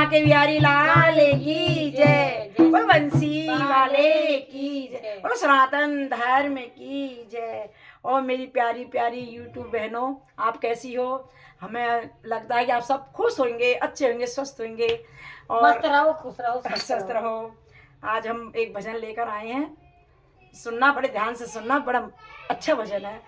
बांके बिहारी लाल की जय, बोल बंसी वाले की जय, बोलो सनातन धर्म की जय। और मेरी प्यारी प्यारी यूट्यूब बहनों, आप कैसी हो? हमें लगता है कि आप सब खुश होंगे, अच्छे होंगे, स्वस्थ होंगे और मस्त रहो, खुश रहो, स्वस्थ रहो। आज हम एक भजन लेकर आए हैं, सुनना, बड़े ध्यान से सुनना, बड़ा अच्छा भजन है।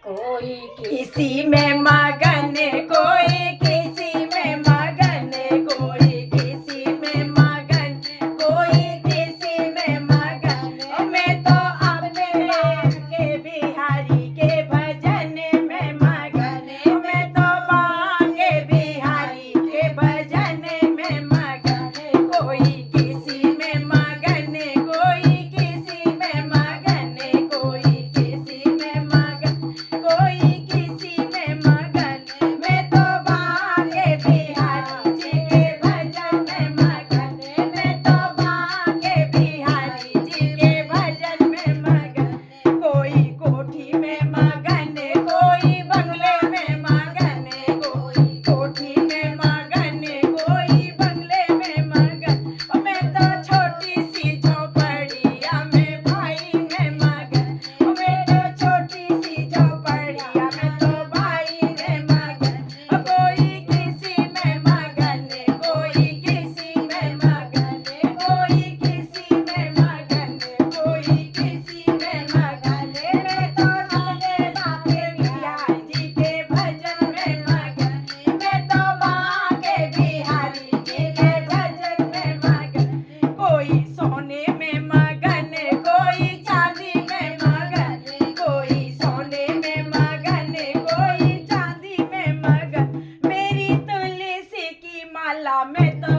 कोई किसी में मगन, कोई किसी में मगन, कोई किसी में मगन, कोई किसी में मगन। मैं तो अपने बांके बिहारी के भजन में मगन, मैं तो बांके बिहारी के भजन में मगन। कोई किसी में मगन, कोई किसी में मगन, कोई किसी में मगन, कोई किसी में मगन। मैं तो बांके बिहारी जी के भजन में मगन, मैं तो बांके बिहारी जी के भजन में मगन। कोई कोठी में मगन, कोई बंगले में मगन, कोई कोठी में मगन, कोई बंगले में मगन। मैं तो छोटी सी झोपड़िया में भाई में मगन, मैं तो छोटी सी झोपड़िया में तो भाई में मगन। कोई किसी में मगन, कोई किसी में मगन, कोई किसी में मगन, कोई किसी में मगन। मैं तो अपने बांके बिहारी जी के भजन में मगन, मैं तो बांके बिहारी जी के भजन में मगन। कोई सोने में मगन, कोई चांदी में मगन, कोई सोने में मगन, कोई चांदी में मगन। मेरी तुलसी की माला में तो